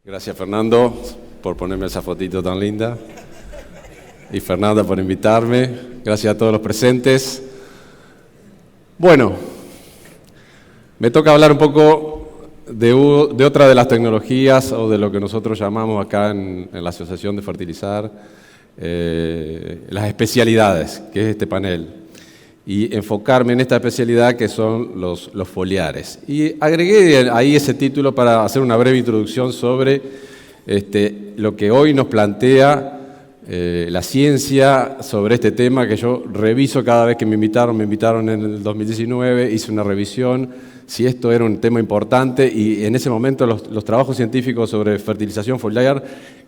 Gracias, Fernando, por ponerme esa fotito tan linda. Y Fernanda por invitarme. Gracias a todos los presentes. Bueno, me toca hablar un poco de otra de las tecnologías o de lo que nosotros llamamos acá en la Asociación de Fertilizar las especialidades, que es este panel. Y enfocarme en esta especialidad que son los foliares. Y agregué ahí ese título para hacer una breve introducción sobre lo que hoy nos plantea la ciencia sobre este tema, que yo reviso cada vez que me invitaron en el 2019, hice una revisión, si esto era un tema importante, y en ese momento los trabajos científicos sobre fertilización foliar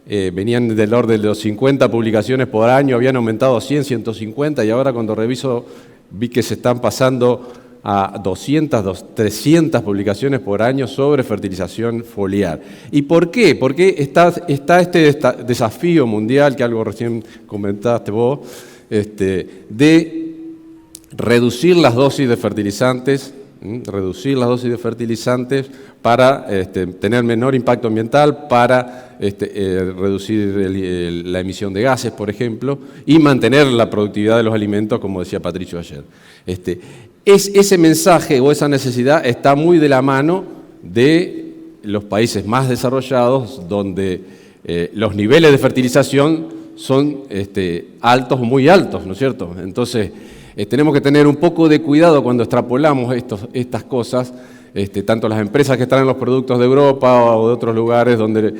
venían del orden de los 50 publicaciones por año, habían aumentado a 100, 150, y ahora cuando reviso vi que se están pasando a 200, 300 publicaciones por año sobre fertilización foliar. ¿Y por qué? Porque está este desafío mundial, que algo recién comentaste vos, de reducir las dosis de fertilizantes, para tener menor impacto ambiental, para reducir la emisión de gases, por ejemplo, y mantener la productividad de los alimentos, como decía Patricio ayer. Ese mensaje o esa necesidad está muy de la mano de los países más desarrollados, donde los niveles de fertilización son altos o muy altos, ¿no es cierto? Entonces, tenemos que tener un poco de cuidado cuando extrapolamos estas cosas, tanto las empresas que están en los productos de Europa o de otros lugares donde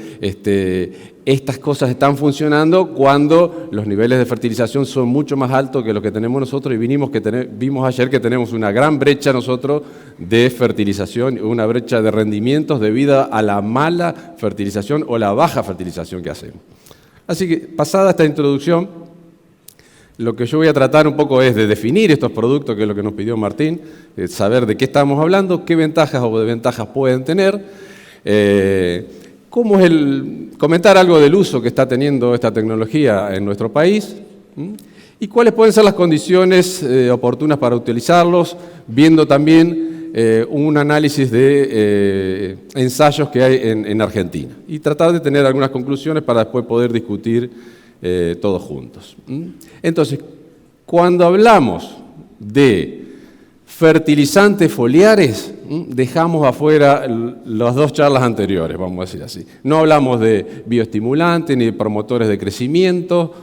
estas cosas están funcionando, cuando los niveles de fertilización son mucho más altos que los que tenemos nosotros, y vimos ayer que tenemos una gran brecha nosotros de fertilización, una brecha de rendimientos debido a la mala fertilización o la baja fertilización que hacemos. Así que, pasada esta introducción, lo que yo voy a tratar un poco es de definir estos productos, que es lo que nos pidió Martín, saber de qué estamos hablando, qué ventajas o desventajas pueden tener, comentar algo del uso que está teniendo esta tecnología en nuestro país, y cuáles pueden ser las condiciones oportunas para utilizarlos, viendo también un análisis de ensayos que hay en Argentina, y tratar de tener algunas conclusiones para después poder discutir todos juntos. Entonces, cuando hablamos de fertilizantes foliares, dejamos afuera las dos charlas anteriores, vamos a decir así. No hablamos de bioestimulantes ni de promotores de crecimiento,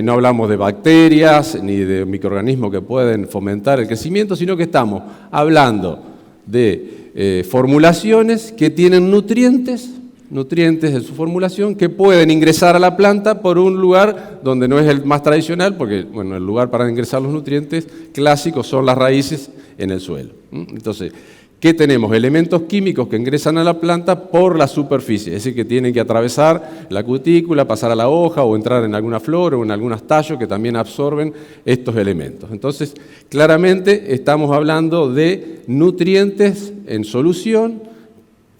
no hablamos de bacterias ni de microorganismos que pueden fomentar el crecimiento, sino que estamos hablando de formulaciones que tienen nutrientes en su formulación, que pueden ingresar a la planta por un lugar donde no es el más tradicional, porque bueno, el lugar para ingresar los nutrientes clásicos son las raíces en el suelo. Entonces, ¿qué tenemos? Elementos químicos que ingresan a la planta por la superficie, es decir, que tienen que atravesar la cutícula, pasar a la hoja o entrar en alguna flor o en algunos tallos que también absorben estos elementos. Entonces, claramente estamos hablando de nutrientes en solución,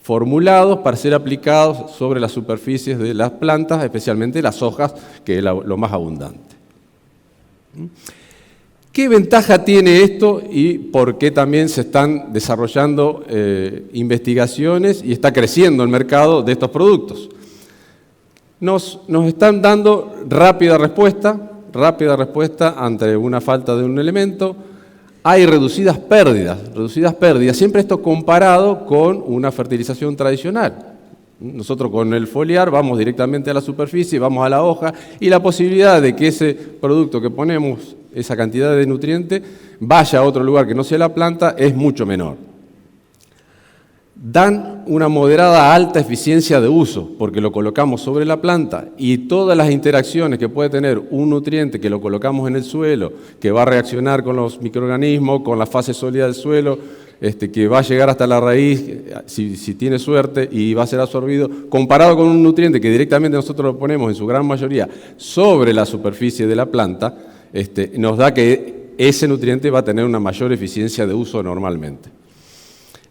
formulados para ser aplicados sobre las superficies de las plantas, especialmente las hojas, que es lo más abundante. ¿Qué ventaja tiene esto y por qué también se están desarrollando investigaciones y está creciendo el mercado de estos productos? Nos están dando rápida respuesta ante una falta de un elemento. Hay reducidas pérdidas, siempre esto comparado con una fertilización tradicional. Nosotros con el foliar vamos directamente a la superficie, vamos a la hoja, y la posibilidad de que ese producto que ponemos, esa cantidad de nutriente, vaya a otro lugar que no sea la planta, es mucho menor. Dan una moderada a alta eficiencia de uso, porque lo colocamos sobre la planta, y todas las interacciones que puede tener un nutriente que lo colocamos en el suelo, que va a reaccionar con los microorganismos, con la fase sólida del suelo, que va a llegar hasta la raíz, si tiene suerte, y va a ser absorbido, comparado con un nutriente que directamente nosotros lo ponemos en su gran mayoría sobre la superficie de la planta, nos da que ese nutriente va a tener una mayor eficiencia de uso normalmente.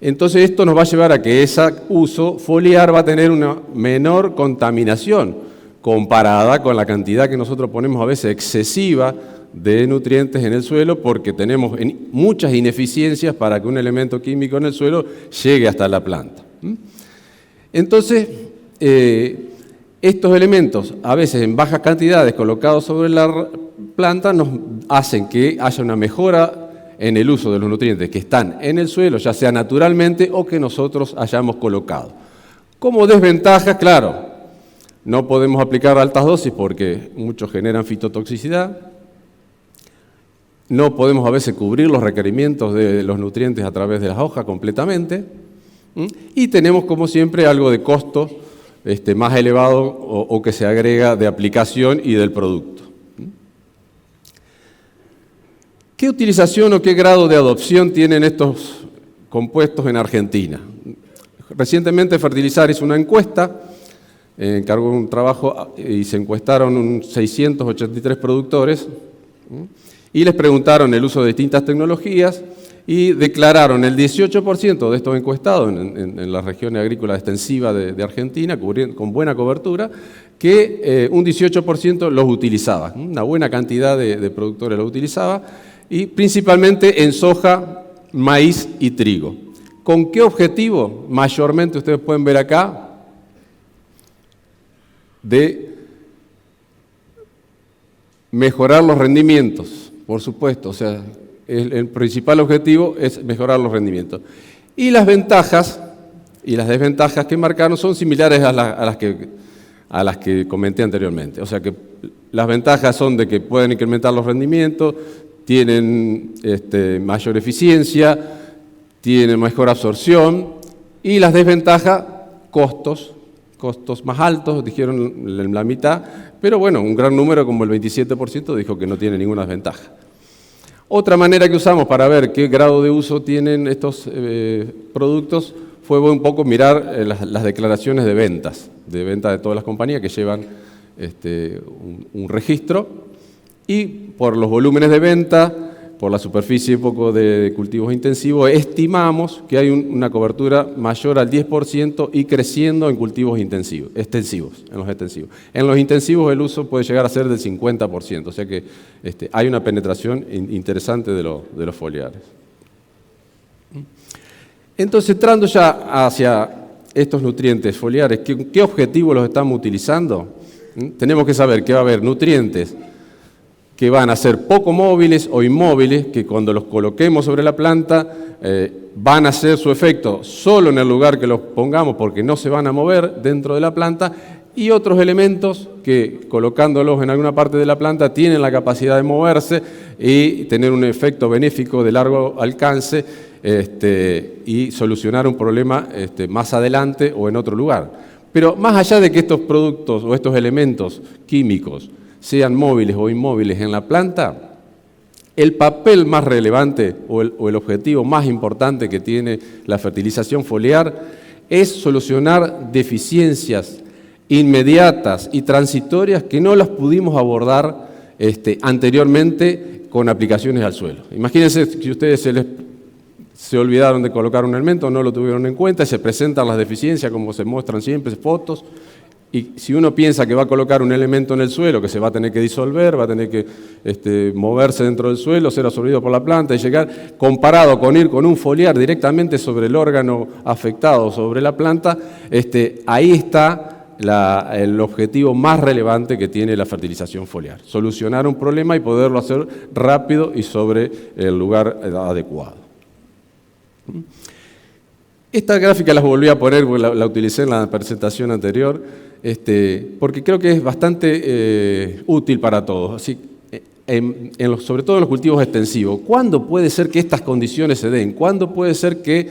Entonces esto nos va a llevar a que ese uso foliar va a tener una menor contaminación comparada con la cantidad que nosotros ponemos a veces excesiva de nutrientes en el suelo, porque tenemos muchas ineficiencias para que un elemento químico en el suelo llegue hasta la planta. Entonces, estos elementos, a veces en bajas cantidades colocados sobre la planta, nos hacen que haya una mejora en el uso de los nutrientes que están en el suelo, ya sea naturalmente o que nosotros hayamos colocado. Como desventajas, claro, no podemos aplicar altas dosis porque muchos generan fitotoxicidad. No podemos a veces cubrir los requerimientos de los nutrientes a través de las hojas completamente. Y tenemos, como siempre, algo de costo más elevado o que se agrega de aplicación y del producto. ¿Qué utilización o qué grado de adopción tienen estos compuestos en Argentina? Recientemente Fertilizar hizo una encuesta, encargó un trabajo y se encuestaron 683 productores y les preguntaron el uso de distintas tecnologías y declararon el 18% de estos encuestados en las regiones agrícolas extensivas de Argentina, con buena cobertura, que un 18% los utilizaba. Una buena cantidad de productores los utilizaba, y principalmente en soja, maíz y trigo. ¿Con qué objetivo? Mayormente ustedes pueden ver acá, de mejorar los rendimientos, por supuesto, o sea, el principal objetivo es mejorar los rendimientos. Y las ventajas y las desventajas que marcaron son similares a las que comenté anteriormente. O sea que las ventajas son de que pueden incrementar los rendimientos, tienen mayor eficiencia, tienen mejor absorción, y las desventajas, costos más altos, dijeron la mitad, pero bueno, un gran número como el 27% dijo que no tiene ninguna desventaja. Otra manera que usamos para ver qué grado de uso tienen estos productos fue un poco mirar las declaraciones de ventas de todas las compañías que llevan un registro, y por los volúmenes de venta, por la superficie un poco de cultivos intensivos, estimamos que hay una cobertura mayor al 10% y creciendo en cultivos extensivos. En los intensivos el uso puede llegar a ser del 50%, o sea que hay una penetración interesante de los foliares. Entonces, entrando ya hacia estos nutrientes foliares, ¿qué objetivo los estamos utilizando? Tenemos que saber que va a haber nutrientes que van a ser poco móviles o inmóviles, que cuando los coloquemos sobre la planta van a hacer su efecto solo en el lugar que los pongamos porque no se van a mover dentro de la planta, y otros elementos que colocándolos en alguna parte de la planta tienen la capacidad de moverse y tener un efecto benéfico de largo alcance y solucionar un problema más adelante o en otro lugar. Pero más allá de que estos productos o estos elementos químicos sean móviles o inmóviles en la planta, el papel más relevante o el objetivo más importante que tiene la fertilización foliar es solucionar deficiencias inmediatas y transitorias que no las pudimos abordar anteriormente con aplicaciones al suelo. Imagínense si ustedes se olvidaron de colocar un elemento, no lo tuvieron en cuenta, y se presentan las deficiencias como se muestran siempre, fotos. Y si uno piensa que va a colocar un elemento en el suelo que se va a tener que disolver, va a tener que moverse dentro del suelo, ser absorbido por la planta y llegar, comparado con ir con un foliar directamente sobre el órgano afectado, sobre la planta, ahí está el objetivo más relevante que tiene la fertilización foliar. Solucionar un problema y poderlo hacer rápido y sobre el lugar adecuado. Esta gráfica las volví a poner porque la utilicé en la presentación anterior, porque creo que es bastante útil para todos. Así, sobre todo en los cultivos extensivos, ¿cuándo puede ser que estas condiciones se den? ¿Cuándo puede ser que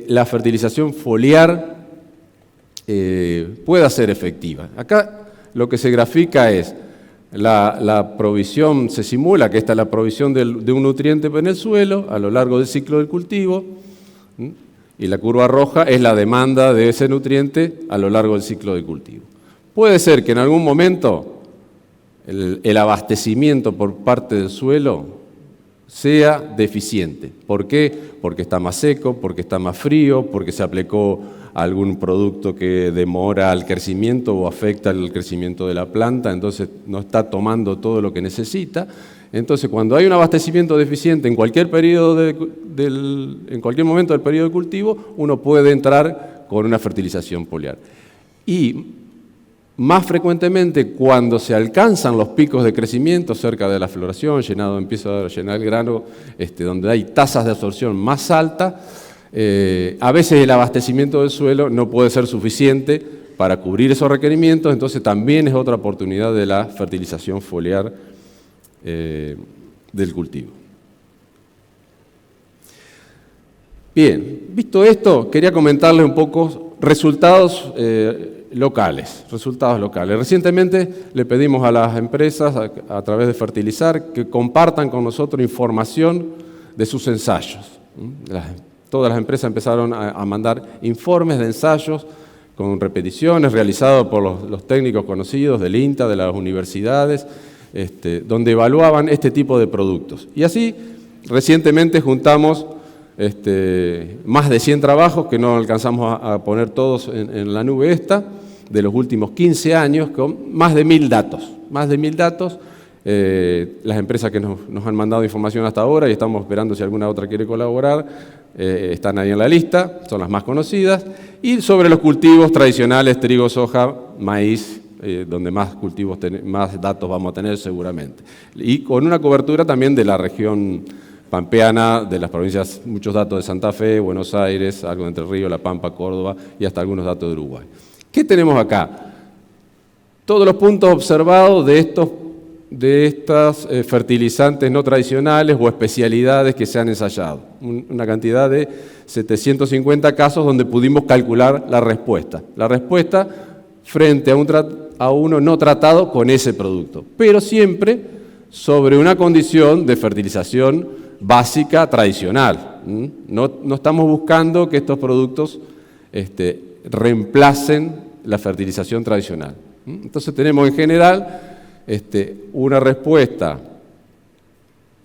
la fertilización foliar pueda ser efectiva? Acá lo que se grafica es la provisión, se simula que esta es la provisión de un nutriente en el suelo a lo largo del ciclo del cultivo, y la curva roja es la demanda de ese nutriente a lo largo del ciclo del cultivo. Puede ser que en algún momento el abastecimiento por parte del suelo sea deficiente. ¿Por qué? Porque está más seco, porque está más frío, porque se aplicó algún producto que demora el crecimiento o afecta el crecimiento de la planta, entonces no está tomando todo lo que necesita. Entonces, cuando hay un abastecimiento deficiente en cualquier periodo en cualquier momento del periodo de cultivo, uno puede entrar con una fertilización foliar. Y más frecuentemente, cuando se alcanzan los picos de crecimiento cerca de la floración, empieza a llenar el grano, donde hay tasas de absorción más altas, a veces el abastecimiento del suelo no puede ser suficiente para cubrir esos requerimientos, entonces también es otra oportunidad de la fertilización foliar del cultivo. Bien, visto esto, quería comentarles un poco resultados locales. Recientemente le pedimos a las empresas, a través de Fertilizar, que compartan con nosotros información de sus ensayos. Todas las empresas empezaron a mandar informes de ensayos con repeticiones realizados por los técnicos conocidos del INTA, de las universidades, donde evaluaban este tipo de productos. Y así, recientemente juntamos más de 100 trabajos que no alcanzamos a poner todos en la nube esta, de los últimos 15 años, con más de 1000 datos. Más de 1000 datos, las empresas que nos han mandado información hasta ahora, y estamos esperando si alguna otra quiere colaborar, están ahí en la lista, son las más conocidas, y sobre los cultivos tradicionales, trigo, soja, maíz, donde más cultivos, más datos vamos a tener seguramente. Y con una cobertura también de la región pampeana, de las provincias, muchos datos de Santa Fe, Buenos Aires, algo de Entre Ríos, La Pampa, Córdoba y hasta algunos datos de Uruguay. ¿Qué tenemos acá? Todos los puntos observados de estos fertilizantes no tradicionales o especialidades que se han ensayado. Una cantidad de 750 casos donde pudimos calcular la respuesta. La respuesta frente a uno no tratado con ese producto, pero siempre sobre una condición de fertilización básica tradicional. No estamos buscando que estos productos reemplacen la fertilización tradicional. Entonces tenemos en general una respuesta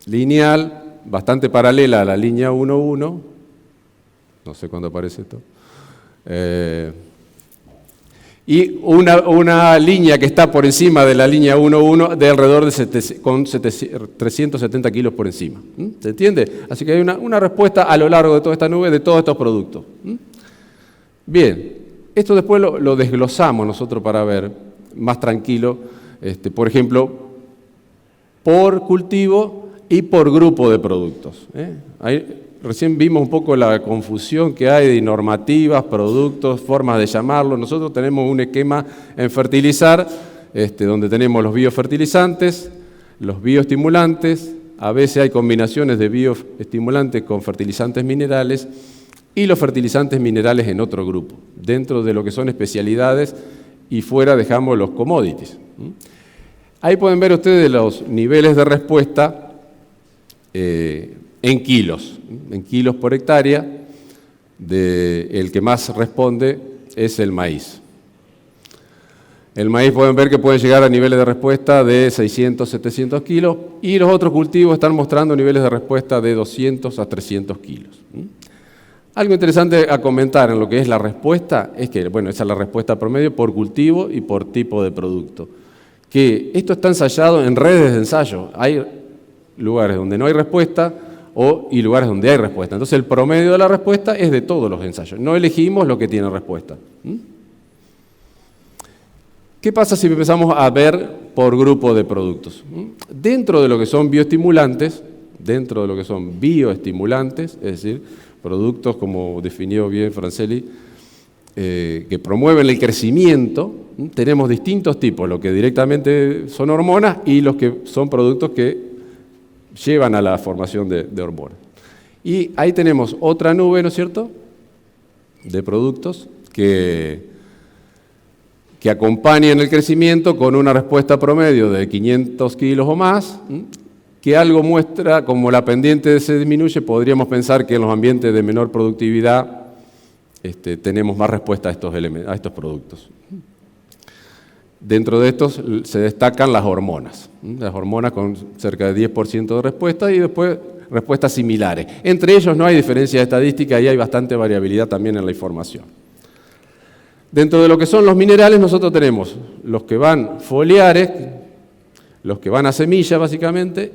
lineal bastante paralela a la línea 1.1, no sé cuándo aparece esto, y una línea que está por encima de la línea 1.1 de alrededor de con 370 kilos por encima. ¿Se entiende? Así que hay una respuesta a lo largo de toda esta nube de todos estos productos. Bien, esto después lo desglosamos nosotros para ver más tranquilo, por ejemplo, por cultivo y por grupo de productos. Recién vimos un poco la confusión que hay de normativas, productos, formas de llamarlo. Nosotros tenemos un esquema en Fertilizar, donde tenemos los biofertilizantes, los bioestimulantes, a veces hay combinaciones de bioestimulantes con fertilizantes minerales y los fertilizantes minerales en otro grupo, dentro de lo que son especialidades, y fuera dejamos los commodities. Ahí pueden ver ustedes los niveles de respuesta en kilos por hectárea. El que más responde es el maíz. El maíz pueden ver que puede llegar a niveles de respuesta de 600, 700 kilos, y los otros cultivos están mostrando niveles de respuesta de 200 a 300 kilos. Algo interesante a comentar en lo que es la respuesta es que, bueno, esa es la respuesta promedio por cultivo y por tipo de producto. Que esto está ensayado en redes de ensayo. Hay lugares donde no hay respuesta y lugares donde hay respuesta. Entonces el promedio de la respuesta es de todos los ensayos. No elegimos lo que tiene respuesta. ¿Qué pasa si empezamos a ver por grupo de productos? Dentro de lo que son bioestimulantes, es decir, productos como definió bien Francelli, que promueven el crecimiento, tenemos distintos tipos, los que directamente son hormonas y los que son productos que llevan a la formación de hormonas. Y ahí tenemos otra nube, ¿no es cierto?, de productos que acompañan el crecimiento con una respuesta promedio de 500 kilos o más, que algo muestra, como la pendiente se disminuye, podríamos pensar que en los ambientes de menor productividad tenemos más respuesta a estos productos. Dentro de estos se destacan las hormonas con cerca de 10% de respuesta y después respuestas similares. Entre ellos no hay diferencia estadística y hay bastante variabilidad también en la información. Dentro de lo que son los minerales nosotros tenemos los que van foliares, los que van a semilla básicamente,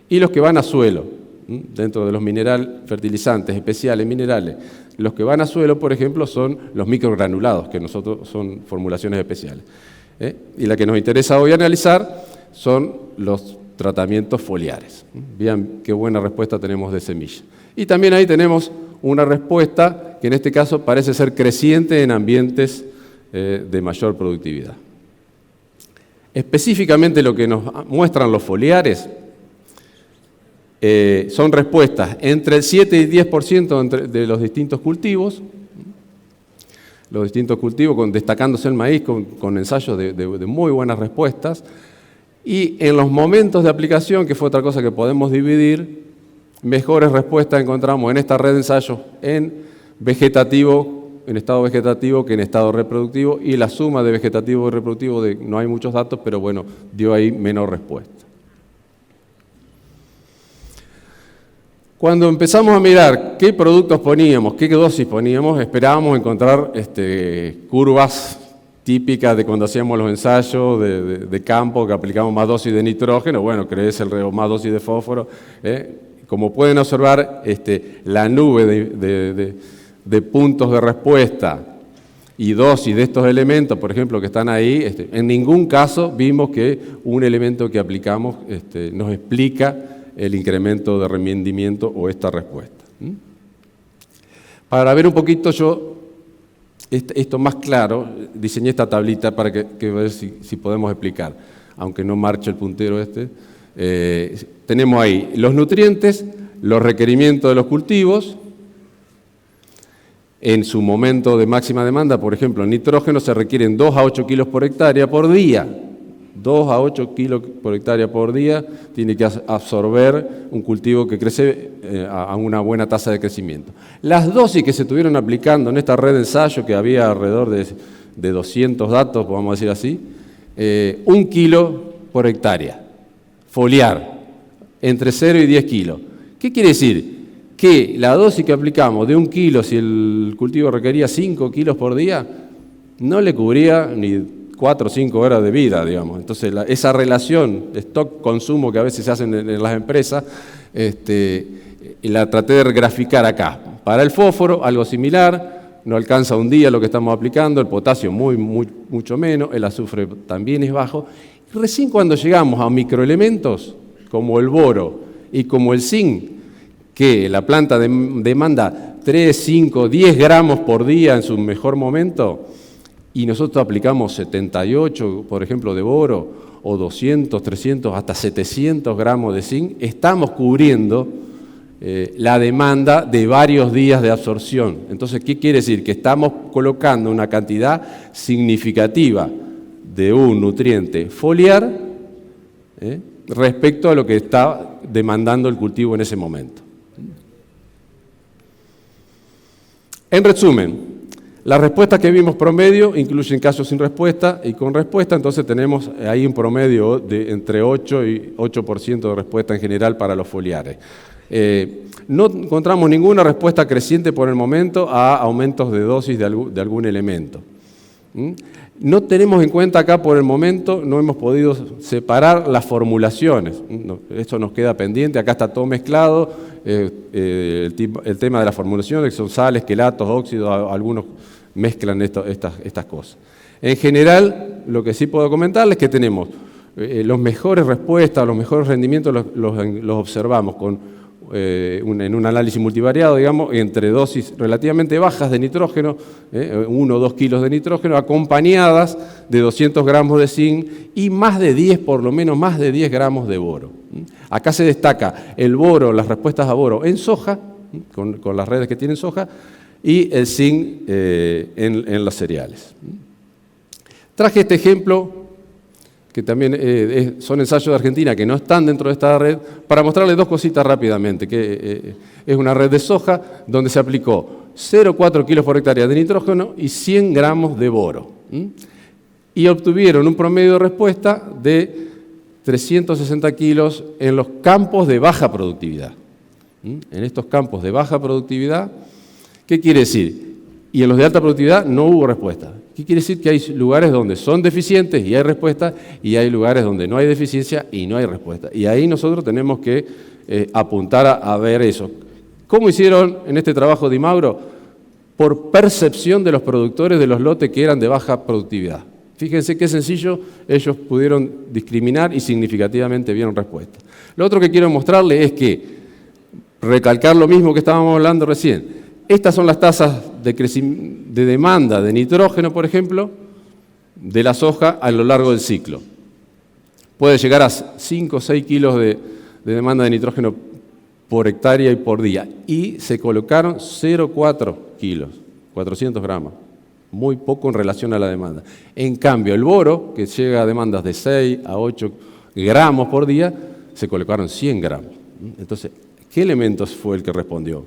y los que van a suelo. Dentro de los fertilizantes especiales, minerales, los que van a suelo, por ejemplo, son los microgranulados, que nosotros son formulaciones especiales. Y la que nos interesa hoy analizar son los tratamientos foliares. Vean qué buena respuesta tenemos de semilla. Y también ahí tenemos una respuesta que en este caso parece ser creciente en ambientes de mayor productividad. Específicamente lo que nos muestran los foliares son respuestas entre el 7 y 10% de los distintos cultivos, destacándose el maíz con ensayos de muy buenas respuestas, y en los momentos de aplicación, que fue otra cosa que podemos dividir, mejores respuestas encontramos en esta red de ensayos en estado vegetativo que en estado reproductivo, y la suma de vegetativo y reproductivo, no hay muchos datos, pero bueno, dio ahí menor respuesta. Cuando empezamos a mirar qué productos poníamos, qué dosis poníamos, esperábamos encontrar curvas típicas de cuando hacíamos los ensayos de campo, que aplicamos más dosis de nitrógeno, bueno, crece más dosis de fósforo. Como pueden observar, la nube de puntos de respuesta y dosis de estos elementos, por ejemplo, que están ahí, en ningún caso vimos que un elemento que aplicamos nos explica el incremento de rendimiento o esta respuesta. Para ver un poquito esto más claro, diseñé esta tablita para que ver si podemos explicar, aunque no marche el puntero tenemos ahí los nutrientes, los requerimientos de los cultivos, en su momento de máxima demanda, por ejemplo, en nitrógeno se requieren 2 a 8 kilos por hectárea por día. 2 a 8 kilos por hectárea por día tiene que absorber un cultivo que crece a una buena tasa de crecimiento. Las dosis que se estuvieron aplicando en esta red de ensayo, que había alrededor de 200 datos, vamos a decir así, 1 kilo por hectárea, foliar, entre 0 y 10 kilos. ¿Qué quiere decir? Que la dosis que aplicamos de 1 kilo, si el cultivo requería 5 kilos por día, no le cubría ni 4 o 5 horas de vida, digamos. Entonces, esa relación de stock-consumo que a veces se hacen en las empresas, la traté de graficar acá. Para el fósforo, algo similar, no alcanza un día lo que estamos aplicando, el potasio mucho menos, el azufre también es bajo. Y recién cuando llegamos a microelementos, como el boro y como el zinc, que la planta demanda 3, 5, 10 gramos por día en su mejor momento, y nosotros aplicamos 78, por ejemplo, de boro, o 200, 300, hasta 700 gramos de zinc, estamos cubriendo la demanda de varios días de absorción. Entonces, ¿qué quiere decir? Que estamos colocando una cantidad significativa de un nutriente foliar respecto a lo que está demandando el cultivo en ese momento. En resumen, las respuestas que vimos promedio incluyen casos sin respuesta y con respuesta, entonces tenemos ahí un promedio de entre 8 y 8% de respuesta en general para los foliares. No encontramos ninguna respuesta creciente por el momento a aumentos de dosis de algún elemento. No tenemos en cuenta acá por el momento, no hemos podido separar las formulaciones. Esto nos queda pendiente, acá está todo mezclado, el tema de las formulaciones, que son sales, quelatos, óxidos, algunos mezclan estas cosas. En general, lo que sí puedo comentarles es que tenemos los mejores respuestas, los mejores rendimientos los observamos en un análisis multivariado, digamos, entre dosis relativamente bajas de nitrógeno, 1 o 2 kilos de nitrógeno, acompañadas de 200 gramos de zinc y por lo menos más de 10 gramos de boro. Acá se destaca el boro, las respuestas a boro en soja, con las redes que tienen soja, y el zinc en los cereales. Traje este ejemplo, que también son ensayos de Argentina que no están dentro de esta red, para mostrarles dos cositas rápidamente, que es una red de soja donde se aplicó 0,4 kilos por hectárea de nitrógeno y 100 gramos de boro. Y obtuvieron un promedio de respuesta de 360 kilos en los campos de baja productividad. En estos campos de baja productividad, ¿qué quiere decir? Y en los de alta productividad no hubo respuesta. ¿Qué quiere decir? Que hay lugares donde son deficientes y hay respuesta, y hay lugares donde no hay deficiencia y no hay respuesta. Y ahí nosotros tenemos que apuntar a ver eso. ¿Cómo hicieron en este trabajo de Imauro? Por percepción de los productores de los lotes que eran de baja productividad. Fíjense qué sencillo, ellos pudieron discriminar y significativamente vieron respuesta. Lo otro que quiero mostrarles es que, recalcar lo mismo que estábamos hablando recién, estas son las tasas de demanda de nitrógeno, por ejemplo, de la soja a lo largo del ciclo. Puede llegar a 5 o 6 kilos de demanda de nitrógeno por hectárea y por día. Y se colocaron 0,4 kilos, 400 gramos. Muy poco en relación a la demanda. En cambio, el boro, que llega a demandas de 6 a 8 gramos por día, se colocaron 100 gramos. Entonces, ¿qué elementos fue el que respondió?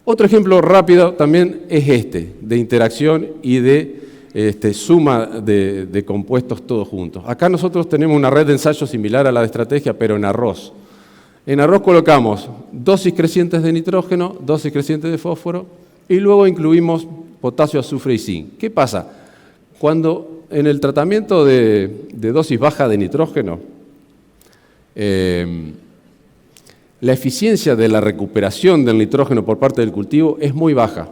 Otro ejemplo rápido también es de interacción y de suma de compuestos todos juntos. Acá nosotros tenemos una red de ensayo similar a la de estrategia, pero en arroz. En arroz colocamos dosis crecientes de nitrógeno, dosis crecientes de fósforo, y luego incluimos potasio, azufre y zinc. ¿Qué pasa? Cuando en el tratamiento de dosis baja de nitrógeno, la eficiencia de la recuperación del nitrógeno por parte del cultivo es muy baja.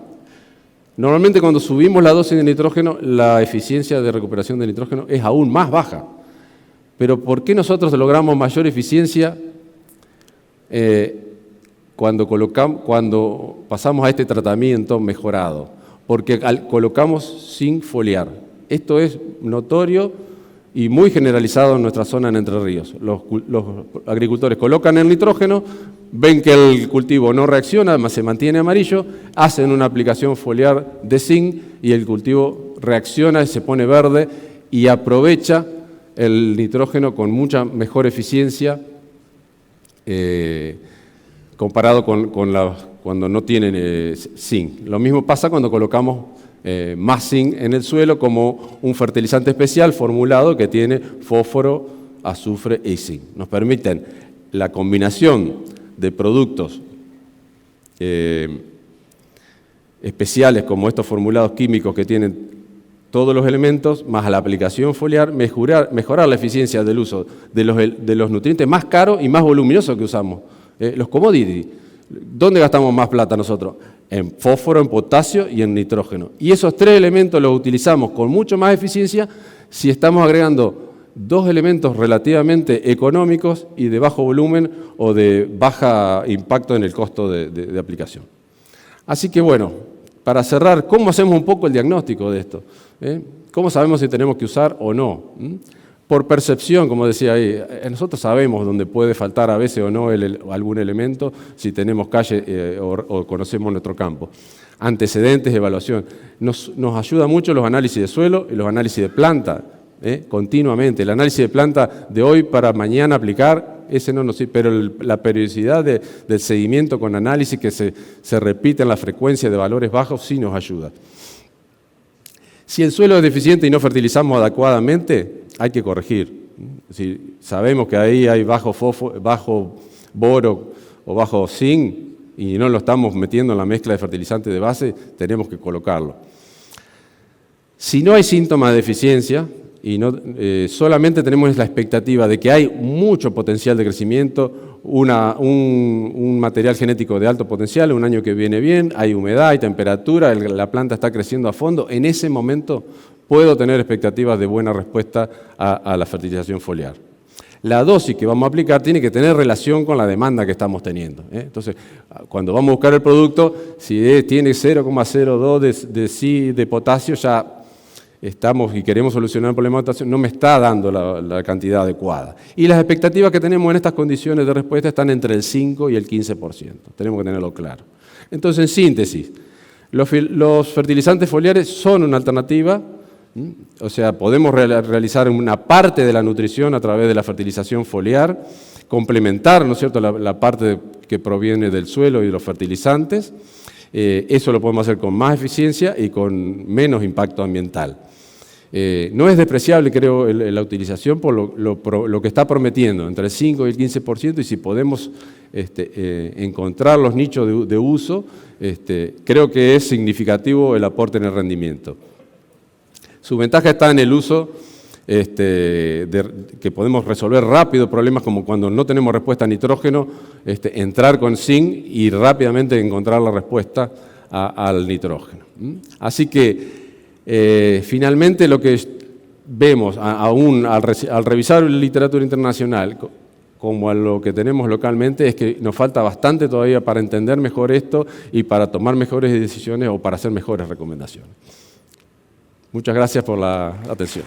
Normalmente cuando subimos la dosis de nitrógeno, la eficiencia de recuperación de nitrógeno es aún más baja. Pero ¿por qué nosotros logramos mayor eficiencia cuando pasamos a este tratamiento mejorado? Porque colocamos zinc foliar. Esto es notorio y muy generalizado en nuestra zona en Entre Ríos. Los agricultores colocan el nitrógeno, ven que el cultivo no reacciona, además se mantiene amarillo, hacen una aplicación foliar de zinc y el cultivo reacciona y se pone verde y aprovecha el nitrógeno con mucha mejor eficiencia comparado con cuando no tienen zinc. Lo mismo pasa cuando colocamos más zinc en el suelo como un fertilizante especial formulado que tiene fósforo, azufre y zinc. Nos permiten la combinación de productos especiales como estos formulados químicos que tienen todos los elementos, más a la aplicación foliar, mejorar la eficiencia del uso de los nutrientes más caros y más voluminosos que usamos. Los commodities. ¿Dónde gastamos más plata nosotros? En fósforo, en potasio y en nitrógeno. Y esos tres elementos los utilizamos con mucho más eficiencia si estamos agregando dos elementos relativamente económicos y de bajo volumen o de baja impacto en el costo de aplicación. Así que bueno, para cerrar, ¿cómo hacemos un poco el diagnóstico de esto? ¿Cómo sabemos si tenemos que usar o no? Por percepción, como decía ahí, nosotros sabemos dónde puede faltar a veces o no algún elemento, si tenemos calle o conocemos nuestro campo. Antecedentes, evaluación. Nos ayuda mucho los análisis de suelo y los análisis de planta, continuamente. El análisis de planta de hoy para mañana aplicar, ese no nos sirve, pero la periodicidad del seguimiento con análisis que se repite en la frecuencia de valores bajos sí nos ayuda. Si el suelo es deficiente y no fertilizamos adecuadamente, hay que corregir. Si sabemos que ahí hay bajo boro o bajo zinc y no lo estamos metiendo en la mezcla de fertilizantes de base, tenemos que colocarlo. Si no hay síntomas de deficiencia y solamente tenemos la expectativa de que hay mucho potencial de crecimiento, un material genético de alto potencial, un año que viene bien, hay humedad, hay temperatura, la planta está creciendo a fondo, en ese momento puedo tener expectativas de buena respuesta a la fertilización foliar. La dosis que vamos a aplicar tiene que tener relación con la demanda que estamos teniendo. Entonces, cuando vamos a buscar el producto, si tiene 0,02 de potasio, ya estamos y queremos solucionar el problema de potasio, no me está dando la cantidad adecuada. Y las expectativas que tenemos en estas condiciones de respuesta están entre el 5 y el 15%. Tenemos que tenerlo claro. Entonces, en síntesis, los fertilizantes foliares son una alternativa. O sea, podemos realizar una parte de la nutrición a través de la fertilización foliar, complementar, ¿no es cierto?, la parte que proviene del suelo y de los fertilizantes. Eso lo podemos hacer con más eficiencia y con menos impacto ambiental. No es despreciable, creo, la utilización por lo que está prometiendo, entre el 5 y el 15%, y si podemos encontrar los nichos de uso, creo que es significativo el aporte en el rendimiento. Su ventaja está en el uso, que podemos resolver rápido problemas como cuando no tenemos respuesta a nitrógeno, entrar con zinc y rápidamente encontrar la respuesta al nitrógeno. Así que finalmente lo que vemos aún al revisar la literatura internacional como a lo que tenemos localmente es que nos falta bastante todavía para entender mejor esto y para tomar mejores decisiones o para hacer mejores recomendaciones. Muchas gracias por la atención.